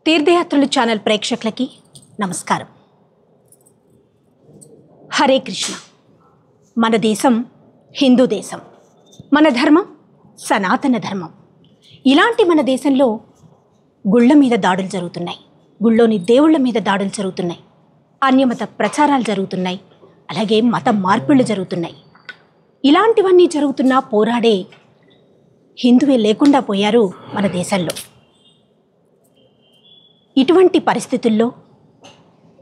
తీర్థయాత్రలు ఛానల్ ప్రేక్షకులకి నమస్కారం. హరే కృష్ణ. మన దేశం హిందూ దేశం, మన ధర్మం సనాతన ధర్మం. ఇలాంటి మన దేశంలో గుళ్ళ మీద దాడులు జరుగుతున్నాయి, గుళ్ళోని దేవుళ్ళ మీద దాడులు జరుగుతున్నాయి, అన్యమత ప్రచారాలు జరుగుతున్నాయి, అలాగే మత మార్పులు జరుగుతున్నాయి. ఇలాంటివన్నీ జరుగుతున్నా పోరాడే హిందువే లేకుండా పోయారు మన దేశంలో. ఇటువంటి పరిస్థితుల్లో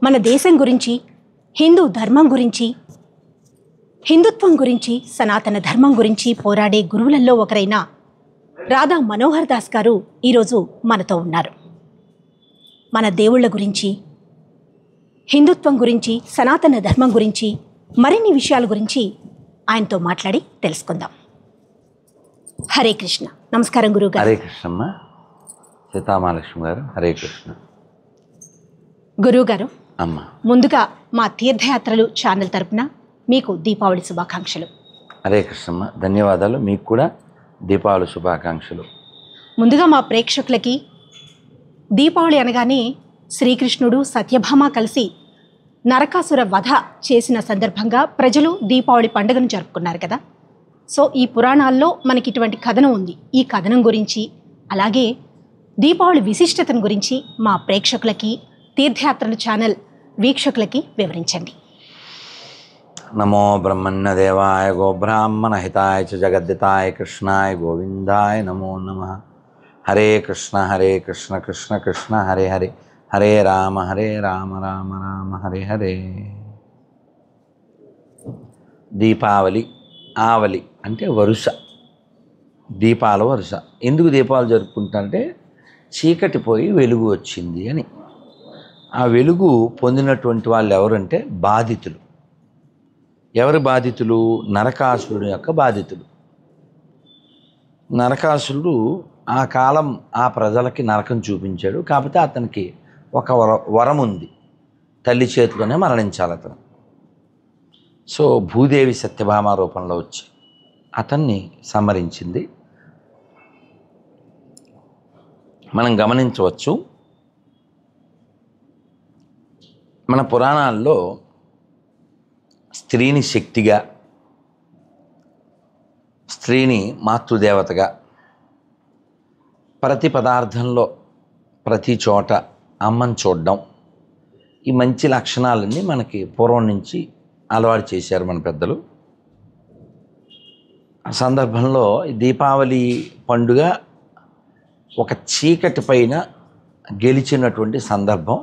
మన దేశం గురించి, హిందూ ధర్మం గురించి, హిందుత్వం గురించి, సనాతన ధర్మం గురించి పోరాడే గురువులలో ఒకరైన రాధా మనోహర్ దాస్ గారు ఈరోజు మనతో ఉన్నారు. మన దేవుళ్ళ గురించి, హిందుత్వం గురించి, సనాతన ధర్మం గురించి మరిన్ని విషయాల గురించి ఆయనతో మాట్లాడి తెలుసుకుందాం. హరే కృష్ణ. నమస్కారం గురువు గారు. హరే కృష్ణమ్మ. సీతామహాలక్ష్మి గారు. హరే కృష్ణ. గురువు గారు, అమ్మ, ముందుగా మా తీర్థయాత్రలు ఛానల్ తరపున మీకు దీపావళి శుభాకాంక్షలు. హరే కృష్ణమ్మ. ధన్యవాదాలు. మీకు కూడా దీపావళి శుభాకాంక్షలు. ముందుగా మా ప్రేక్షకులకి దీపావళి అనగానే శ్రీకృష్ణుడు సత్యభామ కలిసి నరకాసుర వధ చేసిన సందర్భంగా ప్రజలు దీపావళి పండుగను జరుపుకున్నారు కదా. సో ఈ పురాణాల్లో మనకి ఇటువంటి కథనం ఉంది. ఈ కథనం గురించి, అలాగే దీపావళి విశిష్టతను గురించి మా ప్రేక్షకులకి, తీర్థయాత్రలు ఛానల్ వీక్షకులకి వివరించండి. నమో బ్రహ్మణ్య దేవాయ గోబ్రాహ్మణ హితాయ చ జగద్దితాయ కృష్ణాయ గోవిందాయ నమో నమః. హరే కృష్ణ కృష్ణ కృష్ణ హరే హరే, హరే రామ రామ రామ హరే హరే. దీపావళి, ఆవలి అంటే వరుస, దీపాల వరుస. ఎందుకు దీపాలు జరుపుకుంటారంటే చీకటి పోయి వెలుగు వచ్చింది అని. ఆ వెలుగు పొందినటువంటి వాళ్ళు ఎవరంటే బాధితులు. ఎవరి బాధితులు? నరకాసురుడు యొక్క బాధితులు. నరకాసురుడు ఆ కాలం ఆ ప్రజలకి నరకం చూపించాడు. కాకపోతే అతనికి ఒక వరం ఉంది, తల్లి చేతిలోనే మరణించాలి అతను. సో భూదేవి సత్యభామ రూపంలో వచ్చి అతన్ని సంహరించింది. మనం గమనించవచ్చు, మన పురాణాల్లో స్త్రీని శక్తిగా, స్త్రీని మాతృదేవతగా, ప్రతి పదార్థంలో ప్రతి చోట అమ్మని చూడడం, ఈ మంచి లక్షణాలన్నీ మనకి పూర్వం నుంచి అలవాటు చేశారు మన పెద్దలు. ఆ సందర్భంలో ఈ దీపావళి పండుగ ఒక చీకటి పైన గెలిచినటువంటి సందర్భం.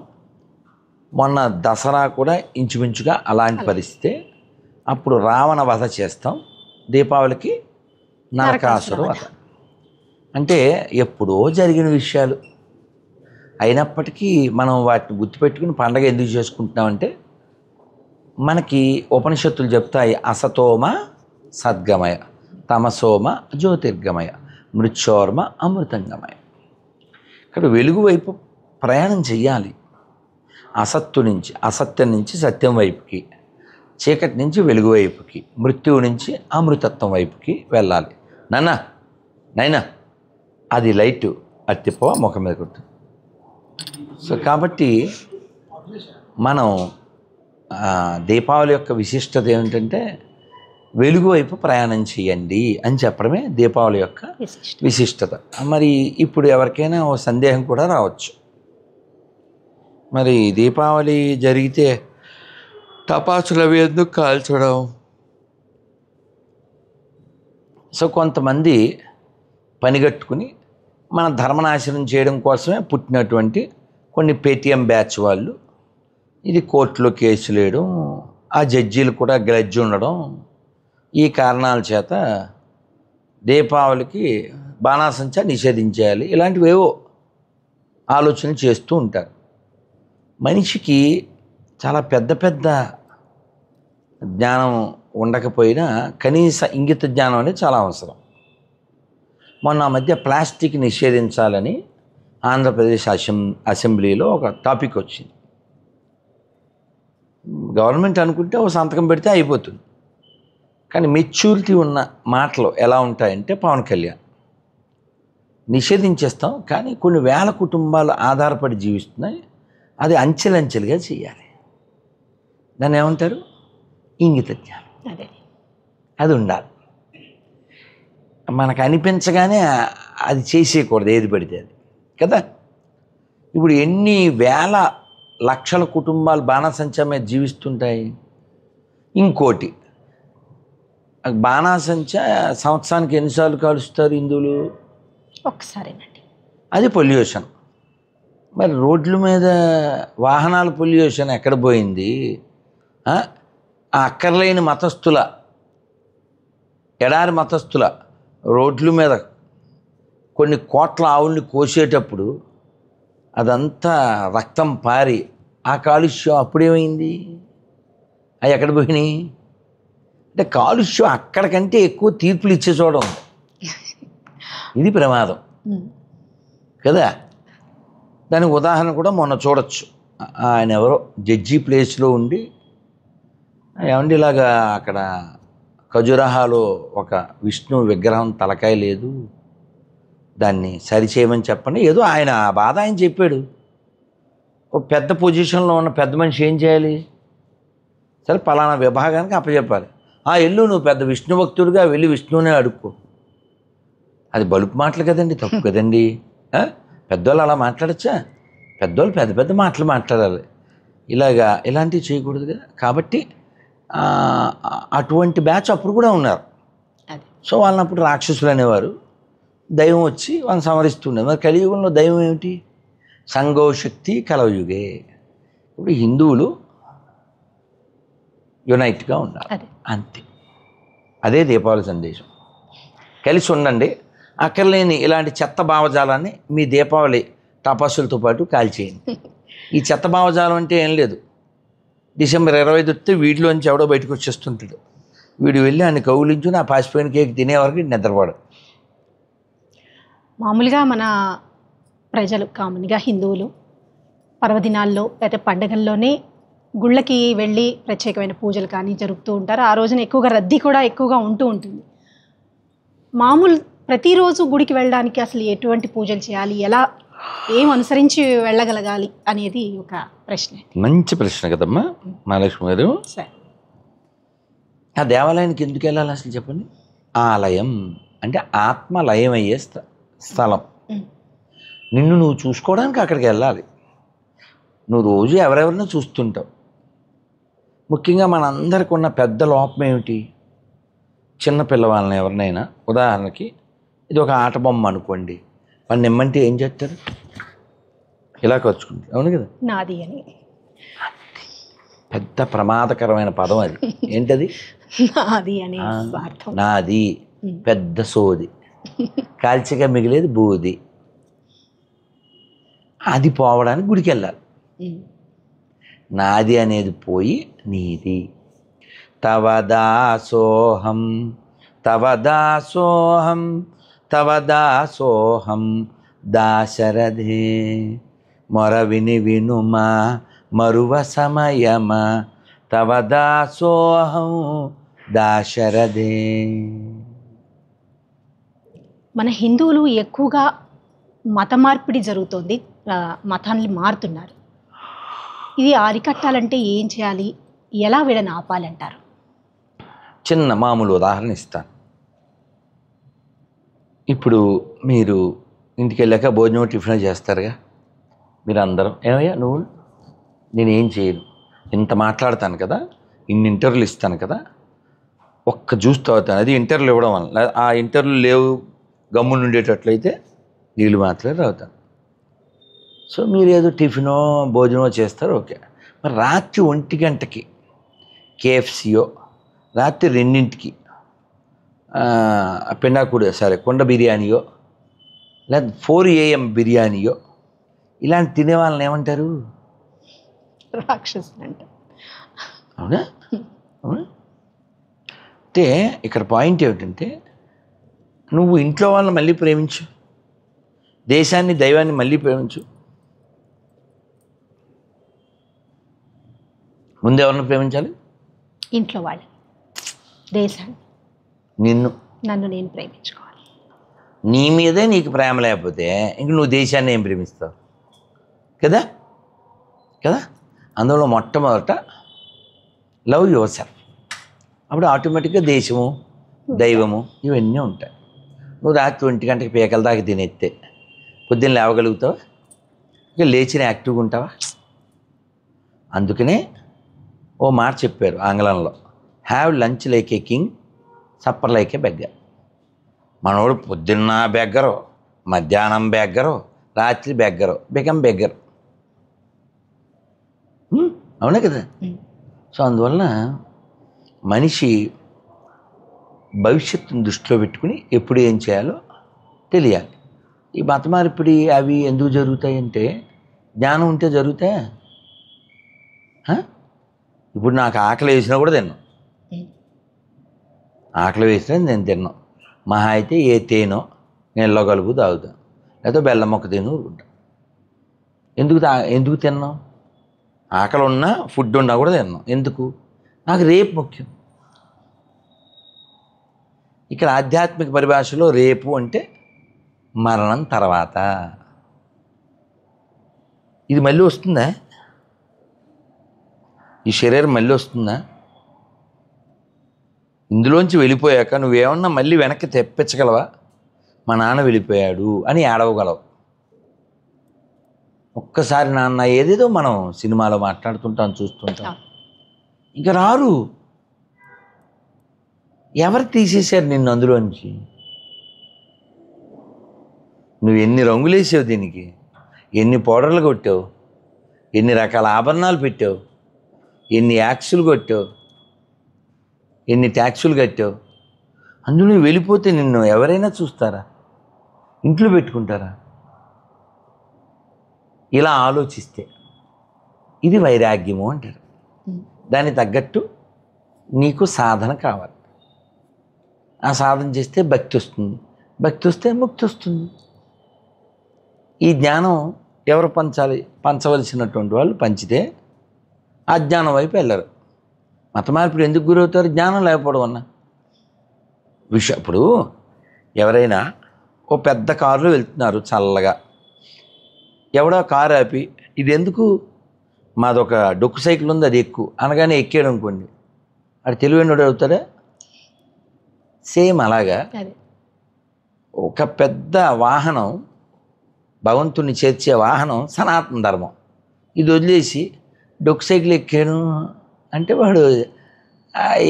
మొన్న దసరా కూడా ఇంచుమించుగా అలాంటి పరిస్థితే. అప్పుడు రావణ వధ చేస్తాం, దీపావళికి నరకాసుర వధ. అంటే ఎప్పుడో జరిగిన విషయాలు అయినప్పటికీ మనం వాటిని గుర్తుపెట్టుకుని పండగ ఎందుకు చేసుకుంటున్నామంటే, మనకి ఉపనిషత్తులు చెప్తాయి, అసతోమ సద్గమయ, తమసోమ జ్యోతిర్గమయ, మృత్యోర్మ అమృతంగమయ. ఇక్కడ వెలుగు వైపు ప్రయాణం చెయ్యాలి. అసత్యం నుంచి సత్యం వైపుకి, చీకటి నుంచి వెలుగు వైపుకి, మృత్యువు నుంచి అమృతత్వం వైపుకి వెళ్ళాలి. నైనా అది లైటు అత్తిపో ముఖం మీద కొట్టు. సో కాబట్టి మనం దీపావళి యొక్క విశిష్టత ఏమిటంటే, వెలుగు వైపు ప్రయాణం చేయండి అని చెప్పడమే దీపావళి యొక్క విశిష్టత. మరి ఇప్పుడు ఎవరికైనా ఓ సందేహం కూడా రావచ్చు, మరి దీపావళి జరిగితే టపాసులు అవి ఎందుకు కాల్చడం? సో కొంతమంది పనిగట్టుకుని మన ధర్మనాశనం చేయడం కోసమే పుట్టినటువంటి కొన్ని పేటీఎం బ్యాచ్ వాళ్ళు ఇది కోర్టులో కేసులు వేయడం, ఆ జడ్జీలు కూడా గ్లడ్జ్ ఉండడం, ఈ కారణాల చేత దీపావళికి బాణాసంచా నిషేధించేయాలి, ఇలాంటివేవో ఆలోచనలు చేస్తూ ఉంటారు. మనిషికి చాలా పెద్ద పెద్ద జ్ఞానం ఉండకపోయినా కనీస ఇంగిత జ్ఞానం అనేది చాలా అవసరం. మొన్న మధ్య ప్లాస్టిక్ నిషేధించాలని ఆంధ్రప్రదేశ్ అసెంబ్లీలో ఒక టాపిక్ వచ్చింది. గవర్నమెంట్ అనుకుంటే ఒక సంతకం పెడితే అయిపోతుంది. కానీ మెచ్యూరిటీ ఉన్న మాటలు ఎలా ఉంటాయంటే, పవన్ కళ్యాణ్ నిషేధించేస్తాం, కానీ కొన్ని వేల కుటుంబాలు ఆధారపడి జీవిస్తున్నాయి. అది అంచెలంచెలుగా చేయాలి. దాన్ని ఏమంటారు? ఇంగిత జ్ఞానం. అదే అది ఉండాలి. మనకు అనిపించగానే అది చేసేయకూడదు, ఏది పడితే అది కదా. ఇప్పుడు ఎన్ని వేల లక్షల కుటుంబాలు బాణాసంచా మీద జీవిస్తుంటాయి. ఇంకోటి, బాణాసంచా సంవత్సరానికి ఎన్నిసార్లు కాలుస్తారు హిందువులు? ఒక్కసారేనండి. అది పొల్యూషన్. మరి రోడ్ల మీద వాహనాల పొల్యూషన్ ఎక్కడ పోయింది? ఆ అక్కర్లేని మతస్థుల, ఎడారి మతస్థుల రోడ్ల మీద కొన్ని కోట్ల ఆవుల్ని కోసేటప్పుడు అదంతా రక్తం పారి ఆ కాలుష్యం అప్పుడేమైంది? అవి ఎక్కడ పోయినాయి? అంటే కాలుష్యం అక్కడికంటే ఎక్కువ తీర్పులు ఇచ్చే చోట ఉంది. ఇది ప్రమాదం కదా. దానికి ఉదాహరణ కూడా మొన్న చూడొచ్చు. ఆయన ఎవరో జడ్జి ప్లేస్లో ఉండి, ఏమండి ఇలాగా అక్కడ ఖజురాహాలో ఒక విష్ణు విగ్రహం తలకాయ లేదు, దాన్ని సరిచేయమని చెప్పండి, ఏదో ఆయన ఆ బాధ ఆయన చెప్పాడు. ఒక పెద్ద పొజిషన్లో ఉన్న పెద్ద మనిషి ఏం చేయాలి? సరే పలానా విభాగానికి అప్పచెప్పాలి. ఎల్లు, నువ్వు పెద్ద విష్ణు భక్తుడిగా వెళ్ళి విష్ణువునే అడుక్కో. అది బలుపు మాటలు కదండి, తప్పు కదండి. పెద్దోళ్ళు అలా మాట్లాడచ్చా? పెద్దోళ్ళు పెద్ద పెద్ద మాటలు మాట్లాడాలి, ఇలాంటివి చేయకూడదు కదా. కాబట్టి అటువంటి బ్యాచ్ అప్పుడు కూడా ఉన్నారు. సో వాళ్ళని అప్పుడు రాక్షసులు అనేవారు. దైవం వచ్చి వాళ్ళని సంహరిస్తుండే. మరి కలియుగంలో దైవం ఏమిటి? సంఘోశక్తి కలయుగే. ఇప్పుడు హిందువులు యునైట్గా ఉండాలి, అంతే. అదే దీపావళి సందేశం. కలిసి ఉండండి. అక్కర్లేని ఇలాంటి చెత్త భావజాలాన్ని మీ దీపావళి టపాసులతో పాటు కాల్చేయండి. ఈ చెత్త భావజాలం అంటే ఏం లేదు. డిసెంబర్ 25 వస్తే వీడిలోంచి ఎవడో బయటకు వచ్చేస్తుంటాడు. వీడు వెళ్ళి ఆయన కౌలించు నా పాసిపోయిన కేక్ తినే వరకు నిద్రపోడు. మామూలుగా మన ప్రజలు కామన్గా హిందువులు పర్వదినాల్లో లేదా పండగల్లోనే గుళ్ళకి వెళ్ళి ప్రత్యేకమైన పూజలు కానీ జరుపుతూ ఉంటారు. ఆ రోజున ఎక్కువగా రద్దీ కూడా ఎక్కువగా ఉంటూ ఉంటుంది. మామూలు ప్రతిరోజు గుడికి వెళ్ళడానికి అసలు ఎటువంటి పూజలు చేయాలి, ఎలా ఏం అనుసరించి వెళ్ళగలగాలి అనేది ఒక ప్రశ్న. మంచి ప్రశ్న కదమ్మా మహాలక్ష్మి గారు. సరే, ఆ దేవాలయానికి ఎందుకు వెళ్ళాలి అసలు చెప్పండి? ఆలయం అంటే ఆత్మ లయం అయ్యే స్థలం. నిన్ను నువ్వు చూసుకోవడానికి అక్కడికి వెళ్ళాలి. నువ్వు రోజు ఎవరెవరినో చూస్తుంటావు. ముఖ్యంగా మనందరికి ఉన్న పెద్ద లోపం ఏమిటి? చిన్న పిల్లవాళ్ళని ఎవరినైనా, ఉదాహరణకి ఇది ఒక ఆట బొమ్మ అనుకోండి, వాడిని ఇమ్మంటే ఏం చేస్తారు? ఇలా ఖర్చుకుంటారు, అవును కదా. నాది అని పెద్ద ప్రమాదకరమైన పదం అది. ఏంటది? నాది అని. నాది పెద్ద సోది, కాల్చిగా మిగిలేది బూది. అది పోవడానికి గుడికి వెళ్ళాలి. నాది అనేది పోయి నీది. తవ దాసోహం తవ దాసోహం తవ దాసోహం దాశరథే మొర విని వినుమా మరువ సమయమా తవ దాసోహం దాశరథే. మన హిందువులు ఎక్కువగా మత మార్పిడి జరుగుతోంది, మతాన్ని మారుతున్నారు. ఇది అరికట్టాలంటే ఏం చేయాలి, ఎలా వీళ్ళని ఆపాలంటారు? చిన్న మామూలు ఉదాహరణ ఇస్తాను. ఇప్పుడు మీరు ఇంటికి వెళ్ళాక భోజనం టిఫిన్ చేస్తారుగా, మీరు అందరం ఏమయ్యా నువ్వు నేనేం చేయను, ఇంత మాట్లాడతాను కదా, ఇన్ని ఇంటర్వ్యూలు ఇస్తాను కదా, ఒక్క జ్యూస్ తాగుతాను. అది ఇంటర్వ్యూలు ఇవ్వడం వల్ల, ఆ ఇంటర్వ్యూలు లేవు గమ్మున ఉండేటట్లయితే నీళ్ళు మాత్రమే తాగుతాను. సో మీరు ఏదో టిఫినో భోజనమో చేస్తారు, ఓకే. మరి రాత్రి 1 గంటకి కేఎఫ్సియో, రాత్రి 2ంటికి పెండాకుడు కుండ బిర్యానీయో, లేదా 4 AM బిర్యానీయో, ఇలాంటి తినే వాళ్ళని ఏమంటారు? రాక్షసులు అంటారు. అవునా? అవునా? అంటే ఇక్కడ పాయింట్ ఏమిటంటే, నువ్వు ఇంట్లో వాళ్ళని మళ్ళీ ప్రేమించు, దేశాన్ని దైవాన్ని మళ్ళీ ప్రేమించు. ముందు ఎవరిని ప్రేమించాలి? ఇంట్లో వాళ్ళని, దేశాన్ని, నన్ను నేను ప్రేమించుకోవాలి. నీ మీదే నీకు ప్రేమ లేకపోతే ఇంక నువ్వు దేశాన్ని ఏం ప్రేమిస్తావు కదా కదా. అందులో మొట్టమొదట లవ్ యువర్ సెల్ఫ్. అప్పుడు ఆటోమేటిక్గా దేశము దైవము ఇవన్నీ ఉంటాయి. నువ్వు రాత్రి 1 గంటకి పీకల దాకా తినేస్తే పొద్దున్న లేవగలుగుతావా? ఇక లేచిన యాక్టివ్గా ఉంటావా? అందుకనే ఓ మాట చెప్పారు ఆంగ్లంలో, have lunch like a king, supper like A beggar. మనోడు పొద్దున్న బెగ్గరు, మధ్యాహ్నం బెగ్గరు, రాత్రి బెగ్గరు, బికమ్ బెగ్గర్. అవునా కదా. సో అందువలన మనిషి భవిష్యత్తును దృష్టిలో పెట్టుకుని ఎప్పుడు ఏం చేయాలో తెలియాలి. ఈ మత మార్పిడి అవి ఎందుకు జరుగుతాయంటే జ్ఞానం ఉంటే జరుగుతాయా? ఇప్పుడు నాకు ఆకలి వేసినా కూడా తిన్నాను, ఆకలి వేసినా నేను తిన్నాను. మహా అయితే ఏ తేనో నీళ్ళలో కలుపు తాగుతాను, లేకపోతే బెల్లం మొక్క తిను ఊరుకుంటా. ఎందుకు తిన్నాం? ఆకలి ఉన్నా ఫుడ్ ఉన్నా కూడా తిన్నాం. ఎందుకు? నాకు రేపు ముఖ్యం. ఇక్కడ ఆధ్యాత్మిక పరిభాషలో రేపు అంటే మరణం తర్వాత. ఇది మళ్ళీ వస్తుందా? ఈ శరీరం మళ్ళీ వస్తుందా? ఇందులోంచి వెళ్ళిపోయాక నువ్వేమన్నా మళ్ళీ వెనక్కి తెప్పించగలవా? మా నాన్న వెళ్ళిపోయాడు అని ఏడవగలవు. ఒక్కసారి నాన్న ఏదేదో మనం సినిమాలో మాట్లాడుతుంటాం, చూస్తుంటాం. ఇంకా రారు. ఎవరు తీసేశారు నిన్ను అందులోంచి? నువ్వు ఎన్ని రంగులు వేసావు దీనికి, ఎన్ని పౌడర్లు కొట్టావు, ఎన్ని రకాల ఆభరణాలు పెట్టావు, ఎన్ని యాక్సులు కొట్టావు, ఎన్ని ట్యాక్సులు కట్టావు. అందులో వెళ్ళిపోతే నిన్ను ఎవరైనా చూస్తారా? ఇంట్లో పెట్టుకుంటారా? ఇలా ఆలోచిస్తే ఇది వైరాగ్యము అంటారు. దానికి తగ్గట్టు నీకు సాధన కావాలి. ఆ సాధన చేస్తే భక్తి వస్తుంది, భక్తి వస్తే ముక్తి వస్తుంది. ఈ జ్ఞానం ఎవరు పంచాలి? పంచవలసినటువంటి వాళ్ళు పంచితే ఆ జ్ఞానం వైపు వెళ్ళరు. మత మార్పుడు ఎందుకు గురవుతారు? జ్ఞానం లేకపోవడం వల్ల. ఇప్పుడు ఎవరైనా ఓ పెద్ద కారులో వెళ్తున్నారు చల్లగా, ఎవడో కారు ఆపి ఇది ఎందుకు, మాదొక డొక్కు సైకిల్ ఉంది అది ఎక్కువ అనగానే ఎక్కాడు అనుకోండి, అది తెలివైనడు అవుతాడా? సేమ్ అలాగా ఒక పెద్ద వాహనం, భగవంతుని చేర్చే వాహనం సనాతన ధర్మం. ఇది వదిలేసి డొక్కు సైకిల్ ఎక్కాను అంటే వాడు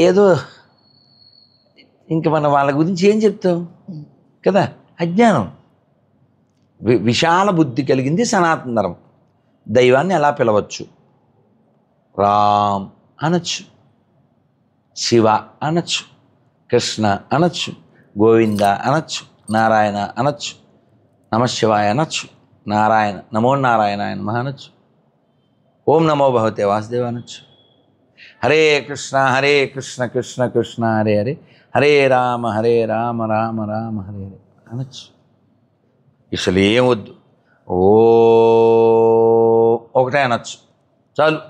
ఏదో ఇంక మనం వాళ్ళ గురించి ఏం చెప్తాం కదా. అజ్ఞానం. విశాల బుద్ధి కలిగింది సనాతన ధర్మం. దైవాన్ని ఎలా పిలవచ్చు? రామ్ అనొచ్చు, శివ అనొచ్చు, కృష్ణ అనొచ్చు, గోవింద అనొచ్చు, నారాయణ అనొచ్చు, నమశివాయ అనొచ్చు, నారాయణ నమో నారాయణాయ నమః అనొచ్చు, ఓం నమో భగవతే వాసుదేవ అనొచ్చు, హరే కృష్ణ కృష్ణ కృష్ణ హరే హరే, హరే రామ రామ రామ హరే హరే అనొచ్చు. అసలు ఏం వద్దు, ఓ ఒకటే అనొచ్చు చాలు,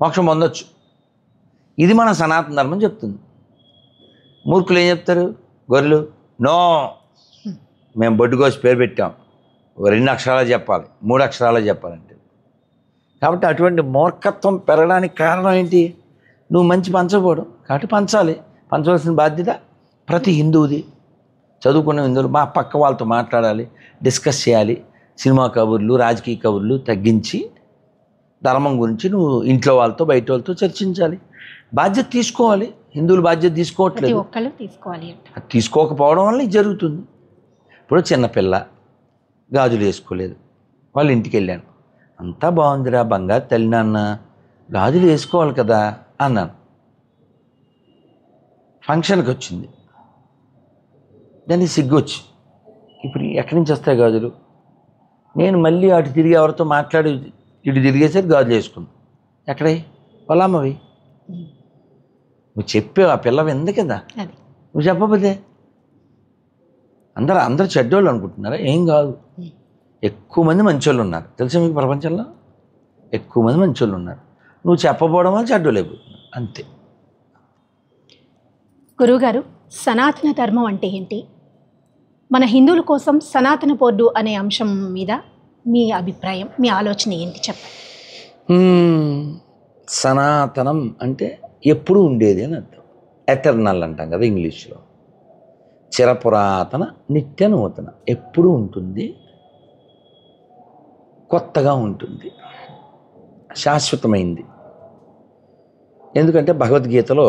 మోక్షం పొందొచ్చు. ఇది మన సనాతన ధర్మం చెప్తుంది. మూర్ఖులు ఏం చెప్తారు? గొర్రెలు, నో మేము బొడ్డు కోసి పేరు పెట్టాం, 2 అక్షరాలు చెప్పాలి, 3 అక్షరాలు చెప్పాలంటే. కాబట్టి అటువంటి మూర్ఖత్వం పెరగడానికి కారణం ఏంటి? నువ్వు మంచి పంచకపోవడం. కాబట్టి పంచాలి, పంచవలసిన బాధ్యత ప్రతి హిందువుది. చదువుకున్న హిందువులు మా పక్క వాళ్ళతో మాట్లాడాలి, డిస్కస్ చేయాలి. సినిమా కబుర్లు, రాజకీయ కబుర్లు తగ్గించి ధర్మం గురించి నువ్వు ఇంట్లో వాళ్ళతో బయట వాళ్ళతో చర్చించాలి. బాధ్యత తీసుకోవాలి. హిందువులు బాధ్యత తీసుకోవట్లేదు, తీసుకోకపోవడం వల్ల ఇది జరుగుతుంది. ఇప్పుడు చిన్నపిల్ల గాజులు వేసుకోలేదు, వాళ్ళ ఇంటికి వెళ్ళాను, అంతా బాగుందిరా బంగారు తల్లి నాన్న, గాజులు వేసుకోవాలి కదా అన్నాను. ఫంక్షన్కి వచ్చింది, దానికి సిగ్గు వచ్చి, ఇప్పుడు ఎక్కడి నుంచి వస్తాయి గాజులు? నేను మళ్ళీ అటు తిరిగి ఎవరితో మాట్లాడి ఇటు తిరిగేసరికి గాజులు వేసుకున్నాను. ఎక్కడై? వాళ్ళ అమ్మవి. నువ్వు చెప్పావు, ఆ పిల్ల వింది కదా, నువ్వు చెప్పకపోతే అందరూ చెడ్డోళ్ళు అనుకుంటున్నారా? ఏం కాదు, ఎక్కువ మంది మంచోళ్ళు ఉన్నారు తెలుసా మీకు ప్రపంచంలో. ఎక్కువ మంది మంచోళ్ళు ఉన్నారు, నువ్వు చెప్పకపోవడం వల్ల చెడ్డోళ్ళు అయిపోతున్నారు అంతే. గురువుగారు, సనాతన ధర్మం అంటే ఏంటి? మన హిందువుల కోసం సనాతన బోర్డు అనే అంశం మీద మీ అభిప్రాయం, మీ ఆలోచన ఏంటి చెప్పండి. సనాతనం అంటే ఎప్పుడు ఉండేది అని అర్థం. ఎటర్నల్ అంటాం కదా ఇంగ్లీష్లో. చిరపురాతన, నిత్య నూతన, ఎప్పుడు ఉంటుంది, కొత్తగా ఉంటుంది, శాశ్వతమైంది. ఎందుకంటే భగవద్గీతలో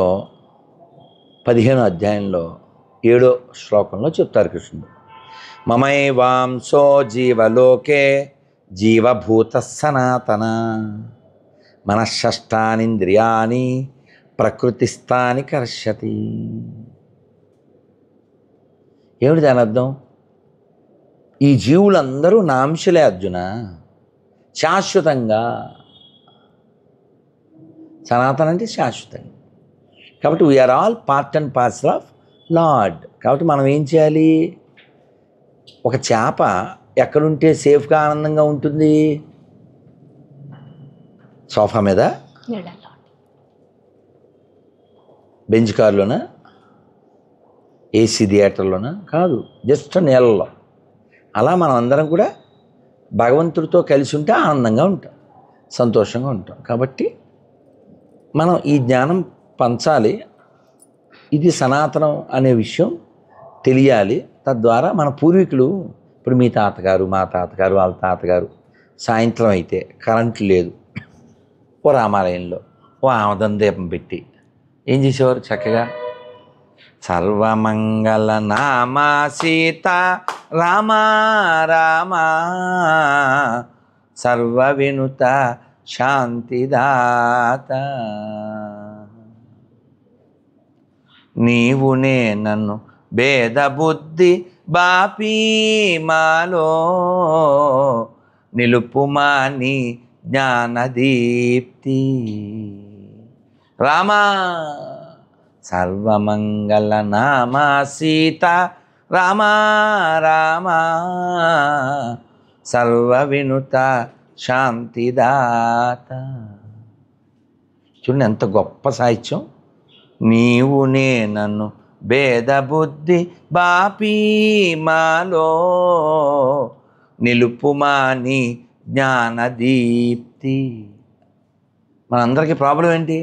15వ అధ్యాయంలో 7వ శ్లోకంలో చెప్తారు కృష్ణుడు, మమైవాంసో జీవలోకే జీవభూత సనాతన మనఃషష్టానింద్రియాణి ప్రకృతిస్థాని కర్షతి. ఏమిటి దాని అర్థం? ఈ జీవులందరూ నా అంశలే అర్జున, శాశ్వతంగా. సనాతన అంటే శాశ్వతంగా. కాబట్టి we are all part and parcel of lord. కాబట్టి మనం ఏం చేయాలి? ఒక చేప ఎక్కడుంటే సేఫ్గా ఆనందంగా ఉంటుంది? సోఫా మీద, బెంచ్ కారులోనా, ఏసీ థియేటర్లోనా? కాదు, జస్ట్ నీళ్ళలో. అలా మనం అందరం కూడా భగవంతుడితో కలిసి ఉంటే ఆనందంగా ఉంటాం, సంతోషంగా ఉంటాం. కాబట్టి మనం ఈ జ్ఞానం పంచాలి. ఇది సనాతనం అనే విషయం తెలియాలి. తద్వారా మన పూర్వీకులు, ఇప్పుడు మీ తాతగారు, మా తాతగారు, వాళ్ళ తాతగారు, సాయంత్రం అయితే కరెంటు లేదు, ఓ రామాలయంలో ఓ ఆమదం దీపం పెట్టి ఏం చేసేవారు? చక్కగా సర్వమంగళ నామా సీత రామ రామ సర్వ వినుత శాంతిదాత నీవునే నన్ను భేద బుద్ధి బాపీ మాలో నిలుపుమా నీ జ్ఞానదీప్తి. రామ సర్వమంగళ నామా సీత రామ రామ సర్వ వినుత శాంతిదాత. చూడండి ఎంత గొప్ప సాహిత్యం. నీవునే నన్ను భేద బుద్ధి బాపీ మాలో నిలుపుమా నీ జ్ఞానదీప్తి. మనందరికీ ప్రాబ్లం ఏంటి?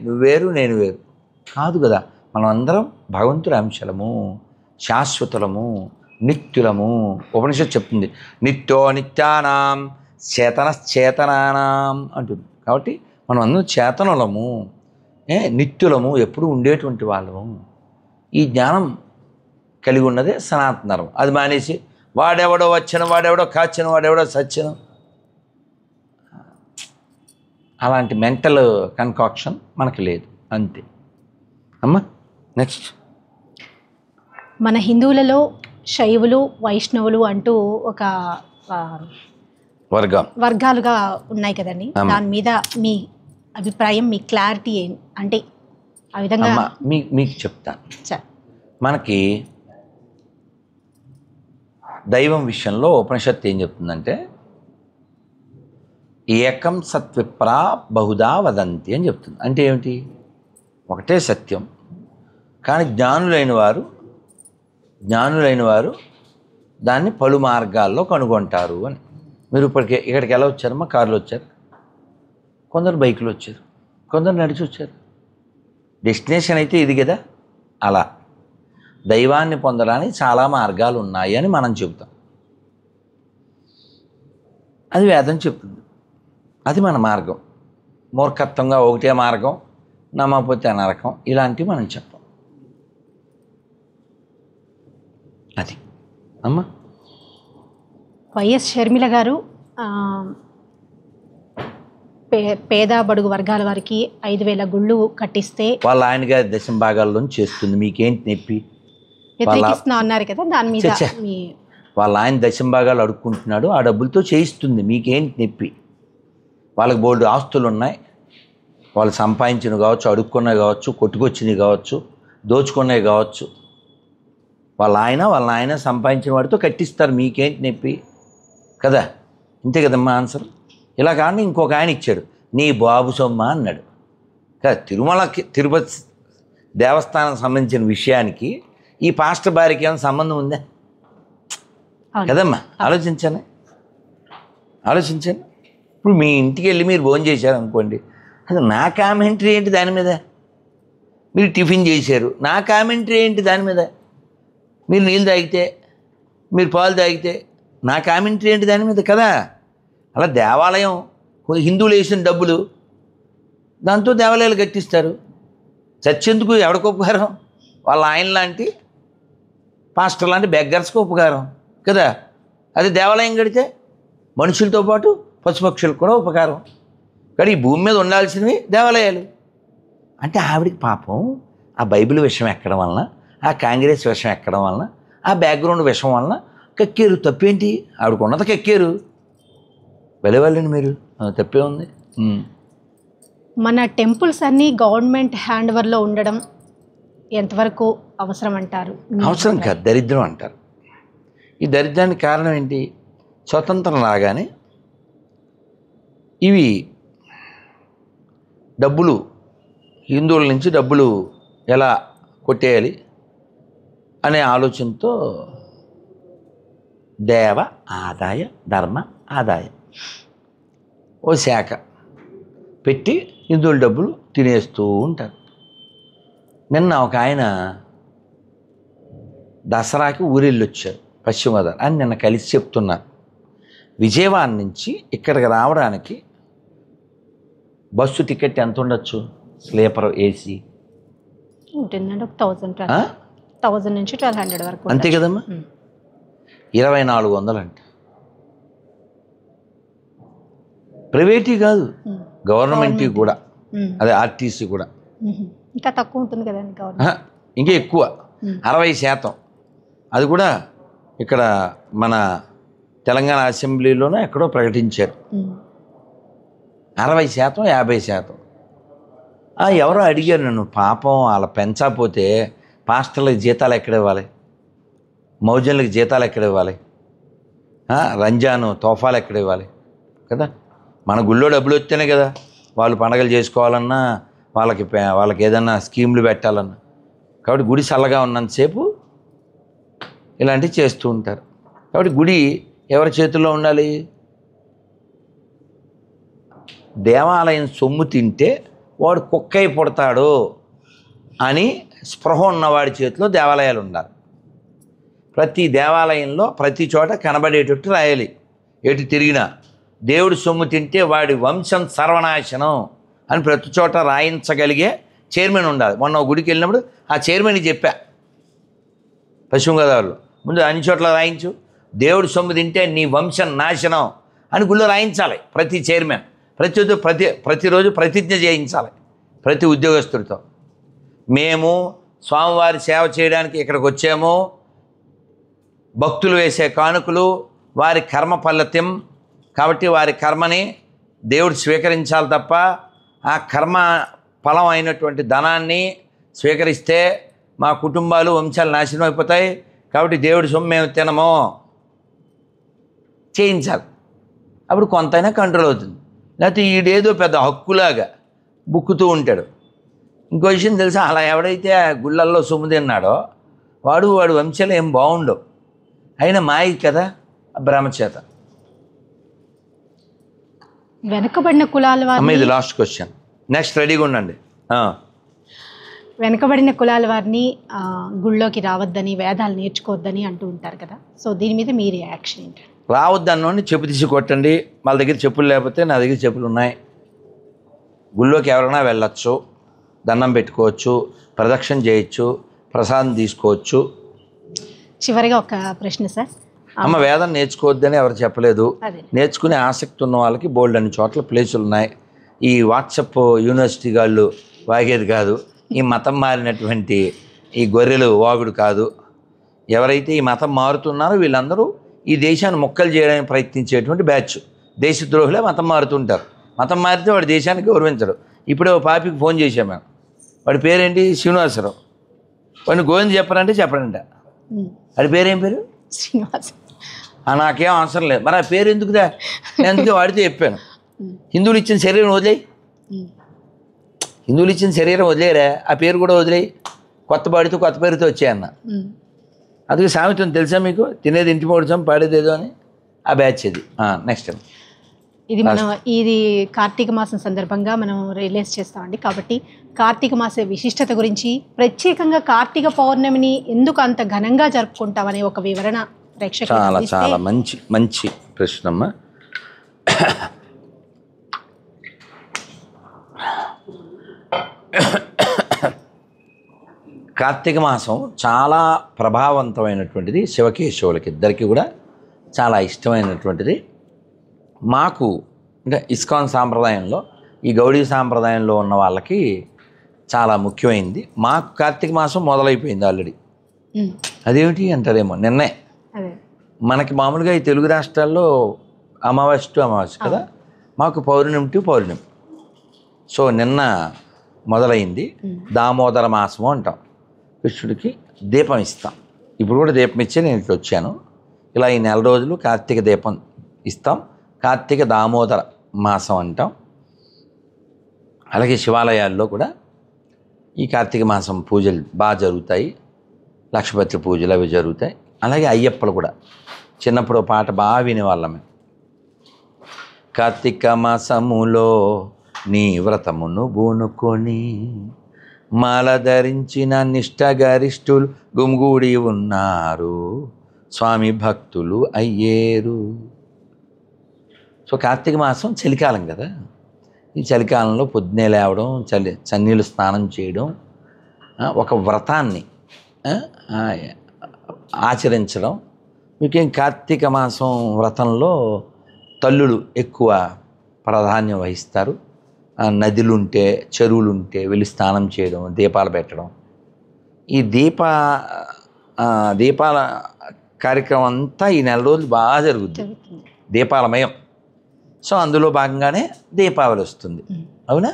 నువ్వు వేరు నేను వేరు కాదు కదా. మనం అందరం భగవంతుడి అంశలము, శాశ్వతులము, నిత్యులము. ఉపనిషత్తు చెప్తుంది నిత్యో నిత్యానాం చేతనశ్చేతనానాం అంటుంది. కాబట్టి మనం అందరం చేతనులము, నిత్యులము, ఎప్పుడు ఉండేటువంటి వాళ్ళము. ఈ జ్ఞానం కలిగి ఉన్నదే సనాతన ధర్మం. అది మానేసి వాడెవడో వచ్చను, వాడెవడో కాచను, వాడెవడో సచ్చను, అలాంటి మెంటల్ కన్కాక్షన్ మనకు లేదు. అంతే అమ్మా. నెక్స్ట్, మన హిందువులలో శైవులు, వైష్ణవులు అంటూ ఒక వర్గాలుగా ఉన్నాయి కదండి. దాని మీద మీ అభిప్రాయం, మీ క్లారిటీ అంటే ఆ విధంగా మీకు చెప్తాను. మనకి దైవం విషయంలో ఉపనిషత్తు ఏం చెప్తుందంటే ఏకం సత్విప్రా బహుదా వదంతి అని చెప్తుంది. అంటే ఏమిటి? ఒకటే సత్యం, కానీ జ్ఞానులైన వారు దాన్ని పలు మార్గాల్లో కనుగొంటారు అని. మీరు ఇక్కడికి ఎలా వచ్చారమ్మా? కారులో వచ్చారు, కొందరు బైకులో వచ్చారు, కొందరు నడిచి వచ్చారు. డెస్టినేషన్ అయితే ఇది కదా. అలా దైవాన్ని పొందడానికి చాలా మార్గాలు ఉన్నాయి అని మనం చెబుతాం. అది వేదం చెప్తుంది. అది మన మార్గం. మూర్ఖత్వంగా ఒకటే మార్గం, నమ్మకపోతే నరకం, ఇలాంటివి మనం చెప్పం. అది అమ్మా. వైఎస్ షర్మిల గారు పేద బడుగు వర్గాల వారికి 5,000 గుళ్ళు కట్టిస్తే వాళ్ళ ఆయన గారి దశం భాగాల్లో చేస్తుంది. మీకేంటి నొప్పి? వ్యతిరేకిస్తున్నా అన్నారు కదా, దాని మీద వాళ్ళ ఆయన దశం భాగాలు అడుక్కుంటున్నాడు, ఆ డబ్బులతో చేయిస్తుంది. మీకేంటి నొప్పి? వాళ్ళకి బోల్డు ఆస్తులు ఉన్నాయి, వాళ్ళు సంపాదించినవి కావచ్చు, అడుక్కున్నవి కావచ్చు, కొట్టుకొచ్చినవి కావచ్చు, దోచుకున్నవి కావచ్చు. వాళ్ళ ఆయన సంపాదించిన వాడితో కట్టిస్తారు. మీకేంటి నొప్పి కదా? ఇంతే కదమ్మా ఆన్సర్. ఇలా కానీ ఇంకొక ఆయన ఇచ్చాడు, నీ బాబు సొమ్మ అన్నాడు కదా. తిరుపతి దేవస్థానం సంబంధించిన విషయానికి ఈ పాస్టర్ భార్యకి ఏమైనా సంబంధం ఉందా అవును. కదమ్మా? ఆలోచించండి. ఇప్పుడు మీ ఇంటికి వెళ్ళి మీరు భోజనం చేశారు అనుకోండి, అసలు నా కామెంటరీ ఏంటి దాని మీద? మీరు టిఫిన్ చేశారు, నా కామెంటరీ ఏంటి దాని మీద? మీరు నీళ్ళు తాగితే, మీరు పాలు తాగితే నా కామెంటరీ ఏంటి దాని మీద కదా? అలా దేవాలయం హిందువులు వేసిన డబ్బులు దాంతో దేవాలయాలు కట్టిస్తారు. చచ్చేందుకు ఎవరికి ఉపకారం? వాళ్ళ ఆయన లాంటి పాస్టర్ లాంటి బెగ్గర్స్కి ఉపకారం కదా. అది దేవాలయం కడితే మనుషులతో పాటు పశుపక్షులకు కూడా ఉపకారం. కానీ ఈ భూమి మీద ఉండాల్సినవి దేవాలయాలు. అంటే ఆవిడికి పాపం ఆ బైబిల్ విషయం ఎక్కడం వలన, ఆ కాంగ్రెస్ విషయం ఎక్కడం వలన, ఆ బ్యాక్గ్రౌండ్ విషయం వలన కక్కేరు. తప్పేంటి? ఆవిడకు ఉన్నది కక్కేరు. వెళ్ళేవాళ్ళండి మీరు, తప్పే ఉంది. మన టెంపుల్స్ అన్నీ గవర్నమెంట్ హ్యాండ్ ఓవర్లో ఉండడం ఎంతవరకు అవసరం అంటారు? అవసరం కాదు, దరిద్రం అంటారు. ఈ దరిద్రానికి కారణం ఏంటి? స్వతంత్రం రాగానే ఇవి డబ్బులు, హిందువుల నుంచి డబ్బులు ఎలా కొట్టేయాలి అనే ఆలోచనతో దేవ ఆదాయ ధర్మ ఆదాయ ఓ శాఖ పెట్టి హిందువుల డబ్బులు తినేస్తూ ఉంటారు. నిన్న ఒక ఆయన దసరాకి ఊరెళ్ళి వచ్చారు పశ్చిమ గోదావరి అని నిన్న కలిసి చెప్తున్నారు. విజయవాడ నుంచి ఇక్కడికి రావడానికి బస్సు టికెట్ ఎంత ఉండొచ్చు? స్లీపర్ ఏసీ ఉంటుందండి, ఒక 1000 నుంచి 1200 వరకు. అంతే కదమ్మా. 2400 అంట. ప్రైవేటీ కాదు, గవర్నమెంట్కి కూడా, అదే ఆర్టీసీ కూడా ఇంకా తక్కువ ఉంటుంది కదండి గవర్నమెంట్. ఇంకా ఎక్కువ, 60%. అది కూడా ఇక్కడ మన తెలంగాణ అసెంబ్లీలోనే ఎక్కడో ప్రకటించారు. 60%, 50%. ఎవరో అడిగారు నన్ను, పాపం వాళ్ళ పెంచకపోతే పాస్టర్లకు జీతాలు ఎక్కడ ఇవ్వాలి, మౌజన్లకు జీతాలు ఎక్కడ ఇవ్వాలి, రంజాను తోఫాలు ఎక్కడ ఇవ్వాలి కదా? మన గుళ్ళో డబ్బులు వస్తేనే కదా వాళ్ళు పండగలు చేసుకోవాలన్నా, వాళ్ళకి ఏదన్నా స్కీములు పెట్టాలన్నా. కాబట్టి గుడి చల్లగా ఉన్నంతసేపు ఇలాంటివి చేస్తూ ఉంటారు. కాబట్టి గుడి ఎవరి చేతుల్లో ఉండాలి? దేవాలయం సొమ్ము తింటే వాడు కుక్కై పుడతాడు అని స్పృహ ఉన్నవాడి చేతిలో దేవాలయాలు ఉండాలి. ప్రతి దేవాలయంలో ప్రతి చోట కనబడేటట్టు రాయాలి. ఎటు తిరిగినా దేవుడి సొమ్ము తింటే వాడి వంశం సర్వనాశనం అని ప్రతి చోట రాయించగలిగే చైర్మన్ ఉండాలి. మొన్న గుడికి వెళ్ళినప్పుడు ఆ చైర్మన్కి చెప్పా, పశ్చిమ గోదావరిలో, ముందు అన్ని చోట్ల రాయించు, దేవుడి సొమ్ము తింటే నీ వంశం నాశనం అని గుళ్ళో రాయించాలి. ప్రతి చైర్మన్ ప్రతిరోజు ప్రతిజ్ఞ చేయించాలి ప్రతి ఉద్యోగస్తుడితో. మేము స్వామివారి సేవ చేయడానికి ఇక్కడికి వచ్చాము, భక్తులు వేసే కానుకలు వారి కర్మ ఫలితం కాబట్టి వారి కర్మని దేవుడు స్వీకరించాలి తప్ప ఆ కర్మ ఫలం అయినటువంటి ధనాన్ని స్వీకరిస్తే మా కుటుంబాలు వంశాలు నాశనం అయిపోతాయి. కాబట్టి దేవుడి సొమ్ము మేము తినము చేయించాలి. అప్పుడు కొంతైనా కంట్రోల్ అవుతుంది. లేకపోతే ఈడేదో పెద్ద హక్కులాగా బుక్కుతూ ఉంటాడు. ఇంకో విషయం తెలుసా, అలా ఎవడైతే ఆ గుళ్ళల్లో సొమ్ము తిన్నాడో వాడు వంశాలు ఏం బాగుండవు. అయినా మాయ కదా భ్రమచేత. వెనుకబడిన కులాల వారిని, ఇది లాస్ట్ క్వశ్చన్, నెక్స్ట్ రెడీగా ఉండండి. వెనుకబడిన కులాల వారిని గుళ్ళోకి రావద్దని, వేదాలు నేర్చుకోవద్దని అంటూ ఉంటారు కదా. సో దీని మీద మీ రియాక్షన్ ఏంటి? రావద్దన్నోని చెప్పు తీసి కొట్టండి. వాళ్ళ దగ్గర చెప్పులు లేకపోతే నా దగ్గర చెప్పులు ఉన్నాయి. గుళ్ళోకి ఎవరైనా వెళ్ళొచ్చు, దండం పెట్టుకోవచ్చు, ప్రదక్షిణ చేయొచ్చు, ప్రసాదం తీసుకోవచ్చు. చివరిగా ఒక ప్రశ్న సార్. అమ్మ, వేదం నేర్చుకోవద్దని ఎవరు చెప్పలేదు. నేర్చుకునే ఆసక్తి ఉన్న వాళ్ళకి బోల్డ్ అన్ని చోట్ల ప్లేసులు ఉన్నాయి. ఈ వాట్సప్ యూనివర్సిటీ వాళ్ళు వాగేది కాదు, ఈ మతం మారినటువంటి ఈ గొర్రెలు వాగుడు కాదు. ఎవరైతే ఈ మతం మారుతున్నారో వీళ్ళందరూ ఈ దేశాన్ని మొక్కలు చేయడానికి ప్రయత్నించేటువంటి బ్యాచ్. దేశద్రోహులే మతం మారుతుంటారు. మతం మారితే వాడు దేశాన్ని గౌరవించడు. ఇప్పుడే ఓ పాపికి ఫోన్ చేశాం మేము, వాడి పేరేంటి, శ్రీనివాసరావు. వాడిని గోవింద చెప్పరంటే చెప్పడంట. వాడి పేరేం పేరు? శ్రీనివాస్. నాకేం అవసరం లేదు. మరి ఆ పేరు ఎందుకుదా? నేను అందుకే వాడితే చెప్పాను, హిందువులు ఇచ్చిన శరీరం వదిలేయి, హిందువులు ఇచ్చిన శరీరం వదిలేరా, ఆ పేరు కూడా వదిలేయి. కొత్త బాడితో కొత్త పేరుతో వచ్చాయన్న. అందుకే సామెతం తెలుసా మీకు, తినేది ఇంటి మోడుచాం పాడేది ఏదో అని. ఆ బ్యాచ్ ఇది. నెక్స్ట్ ఇది మనం ఇది కార్తీక మాసం సందర్భంగా మనం రిలీజ్ చేస్తామండి. కాబట్టి కార్తీక మాస విశిష్టత గురించి, ప్రత్యేకంగా కార్తీక పౌర్ణమిని ఎందుకు అంత ఘనంగా జరుపుకుంటామనే ఒక వివరణ ప్రేక్షకులకు చాలా అందిస్తే. చాలా మంచి మంచి ప్రశ్నమ్మా. కార్తీక మాసం చాలా ప్రభావవంతమైనటువంటిది. శివకేశవులకి ఇద్దరికి కూడా చాలా ఇష్టమైనటువంటిది. మాకు అంటే ఇస్కాన్ సాంప్రదాయంలో, ఈ గౌడీ సాంప్రదాయంలో ఉన్న వాళ్ళకి చాలా ముఖ్యమైనది. మాకు కార్తీక మాసం మొదలైపోయింది ఆల్రెడీ. అదేమిటి అంటారేమో, నిన్నే. మనకి మామూలుగా ఈ తెలుగు రాష్ట్రాల్లో అమావాస్య టు అమావాస్య కదా, మాకు పౌర్ణమి టు పౌర్ణమి. సో నిన్న మొదలైంది. దామోదర మాసము అంటాం. కృష్ణుడికి దీపం ఇస్తాం. ఇప్పుడు కూడా దీపం ఇచ్చే నేను ఇట్లా వచ్చాను. ఇలా ఈ నెల రోజులు కార్తీక దీపం ఇస్తాం. కార్తీక దామోదర మాసం అంటాం. అలాగే శివాలయాల్లో కూడా ఈ కార్తీక మాసం పూజలు బాగా జరుగుతాయి. లక్షపత్రి పూజలు అవి జరుగుతాయి. అలాగే అయ్యప్పలు కూడా చిన్నప్పుడు పాట బాగా వినేవాళ్ళమే. కార్తీక మాసములో నీ వ్రతమును బూనుకొని మాల ధరించిన నిష్టగరిష్ఠులు గుమిగూడి ఉన్నారు, స్వామి భక్తులు అయ్యేరు. సో కార్తీక మాసం చలికాలం కదా. ఈ చలికాలంలో పొద్దున్నే లేవడం, చన్నీళ్ళు స్నానం చేయడం, ఒక వ్రతాన్ని ఆచరించడం. ముఖ్యంగా కార్తీక మాసం వ్రతంలో తల్లులు ఎక్కువ ప్రాధాన్యం వహిస్తారు. నదులుంటే, చెరువులుంటే వెళ్ళి స్నానం చేయడం, దీపాలు పెట్టడం. ఈ దీపాల కార్యక్రమం అంతా ఈ నెల రోజులు బాగా జరుగుతుంది, దీపాలమయం. సో అందులో భాగంగానే దీపావళి వస్తుంది. అవునా?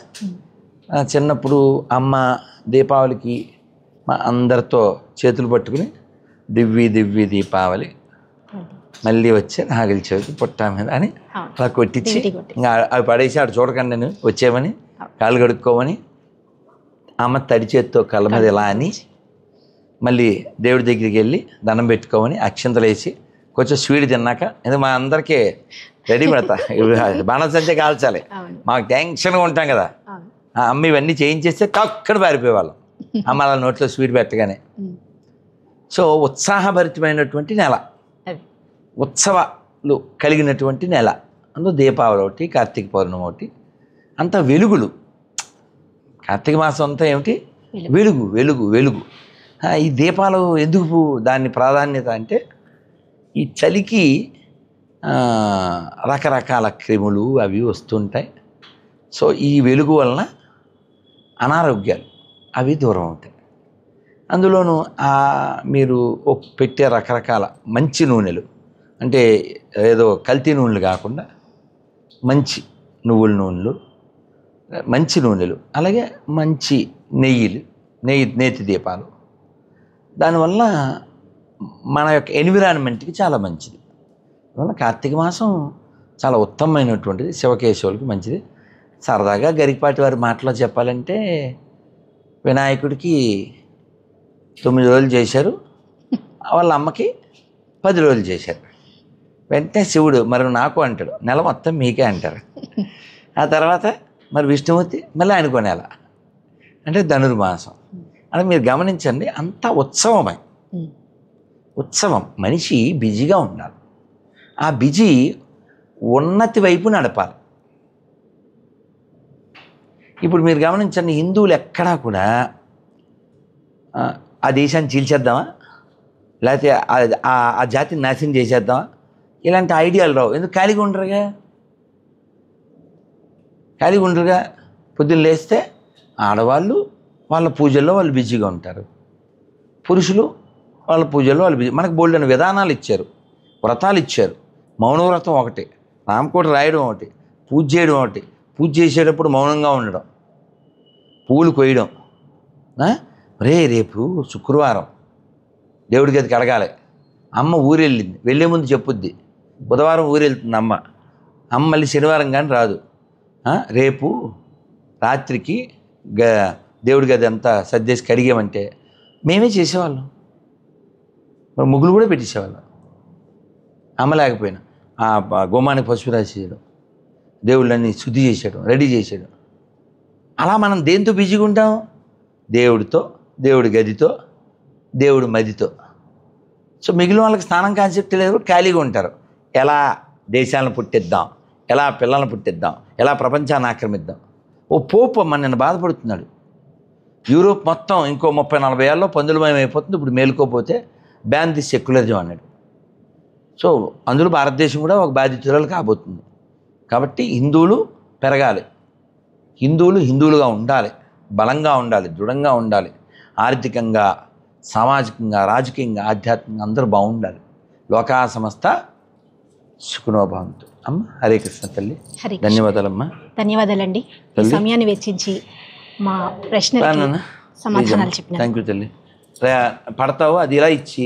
చిన్నప్పుడు అమ్మ దీపావళికి మా అందరితో చేతులు పట్టుకుని దివ్వి దివ్వి దీపావళి, మళ్ళీ వచ్చి నాగలి చవితి పుట్టా మీద అని అలా కొట్టించి ఇంకా అవి పడేసి ఆడు చూడకండి నేను వచ్చేవని, కాళ్ళు కడుక్కోమని అమ్మ తడి చేత్తో కళ్ళ మీద ఇలా అని, మళ్ళీ దేవుడి దగ్గరికి వెళ్ళి దండం పెట్టుకోమని అక్షంతలు వేసి కొంచెం స్వీట్ తిన్నాక, ఎందుకు మా అందరికీ రెడీ పెడతా, బాణసంచే కాల్చాలి, మాకు టెన్షన్గా ఉంటాం కదా. అమ్మ ఇవన్నీ చేయించేస్తే కక్కడ పారిపోయేవాళ్ళం అమ్మ అలా నోట్లో స్వీట్ పెట్టగానే. సో ఉత్సాహభరితమైనటువంటి నెల, ఉత్సవాలు కలిగినటువంటి నెల. అందులో దీపావళి ఒకటి, కార్తీక పౌర్ణమి ఒకటి, అంతా వెలుగులు. కార్తీక మాసం అంతా ఏమిటి? వెలుగు వెలుగు వెలుగు. ఈ దీపాలు ఎందుకు దాని ప్రాధాన్యత అంటే, ఈ చలికి రకరకాల క్రిములు అవి వస్తుంటాయి. సో ఈ వెలుగు వలన అనారోగ్యాలు అవి దూరం అవుతాయి. అందులోనూ మీరు పెట్టే రకరకాల మంచి నూనెలు, అంటే ఏదో కల్తీ నూనెలు కాకుండా మంచి నువ్వుల నూనెలు, మంచి నూనెలు, అలాగే మంచి నేతి దీపాలు. దానివల్ల మన యొక్క ఎన్విరాన్మెంట్కి చాలా మంచిది. అందువల్ల కార్తీక మాసం చాలా ఉత్తమమైనటువంటిది, శివకేశవులకి మంచిది. సరదాగా గరికపాటి వారి మాటలో చెప్పాలంటే, వినాయకుడికి 9 రోజులు చేశారు, వాళ్ళ అమ్మకి 10 రోజులు చేశారు. వెంటనే శివుడు మరి నాకు అంటాడు, నెల మొత్తం మీకే అంటారు. ఆ తర్వాత మరి విష్ణుమూర్తి మళ్ళీ ఆయనకో నెల, అంటే ధనుర్మాసం. అని మీరు గమనించండి, అంతా ఉత్సవమే. ఉత్సవం. మనిషి బిజీగా ఉండాలి. ఆ బిజీ ఉన్నతి వైపు నడపాలి. ఇప్పుడు మీరు గమనించండి, హిందువులు ఎక్కడా కూడా ఆ దేశాన్ని చీల్చేద్దామా, లేకపోతే ఆ జాతిని నాశనం చేసేద్దామా, ఇలాంటి ఐడియాలు రావు. ఎందుకు? ఖాళీగా ఉండరుగా. పొద్దున్న లేస్తే ఆడవాళ్ళు వాళ్ళ పూజల్లో వాళ్ళు బిజీగా ఉంటారు, పురుషులు వాళ్ళ పూజల్లో వాళ్ళు బిజీ. మనకు బోల్డెన్ విధానాలు ఇచ్చారు, వ్రతాలు ఇచ్చారు. మౌనవ్రతం ఒకటి, రామకోట రాయడం ఒకటి, పూజ చేయడం ఒకటి. పూజ చేసేటప్పుడు మౌనంగా ఉండడం, పువ్వులు కొయ్యడం. రేపు శుక్రవారం దేవుడి గదికి అడగాలి. అమ్మ ఊరు వెళ్ళింది, వెళ్ళే ముందు చెప్పుద్ది. బుధవారం ఊరు వెళ్తుంది అమ్మ మళ్ళీ శనివారం కానీ రాదు. రేపు రాత్రికి దేవుడి గది అంతా సర్దేసి కడిగామంటే మేమే చేసేవాళ్ళం. మరి ముగ్గులు కూడా పెట్టేసేవాళ్ళం. అమ్మ లేకపోయినా ఆ గుమ్మానికి పసుపు రాసేయడం, దేవుళ్ళని శుద్ధి చేసేయడం, రెడీ చేసేయడం. అలా మనం దేంతో బిజీగా ఉంటాం? దేవుడితో, దేవుడి గదితో, దేవుడి మదితో. సో మిగిలిన వాళ్ళకి స్నానం కాన్సెప్ట్ లేదు, ఖాళీగా ఉంటారు. ఎలా దేశాలను పుట్టిద్దాం, ఎలా పిల్లల్ని పుట్టిద్దాం, ఎలా ప్రపంచాన్ని ఆక్రమిద్దాం. ఓ పోపు అమ్మ నిన్న బాధపడుతున్నాడు. యూరోప్ మొత్తం ఇంకో 30-40 ఏళ్ళలో పందులమయం అయిపోతుంది, ఇప్పుడు మేలుకోపోతే బ్యాన్ ది సెక్యులరిజం అన్నాడు. సో అందులో భారతదేశం కూడా ఒక బాధితురాలు కాబోతుంది. కాబట్టి హిందువులు పెరగాలి, హిందువులుగా ఉండాలి, బలంగా ఉండాలి, దృఢంగా ఉండాలి. ఆర్థికంగా, సామాజికంగా, రాజకీయంగా, ఆధ్యాత్మికంగా అందరూ బాగుండాలి. లోకా సమస్త సుఖినో భవంతు. అమ్మ హరే కృష్ణ తల్లి. ధన్యవాదాలమ్మా. ధన్యవాదాలండి. ఈ సమయాన్ని వెచ్చించి మా ప్రశ్నలకు సమాధానాలు చెప్పిన. థ్యాంక్ యూ తల్లి. పడతావు అది ఇలా ఇచ్చి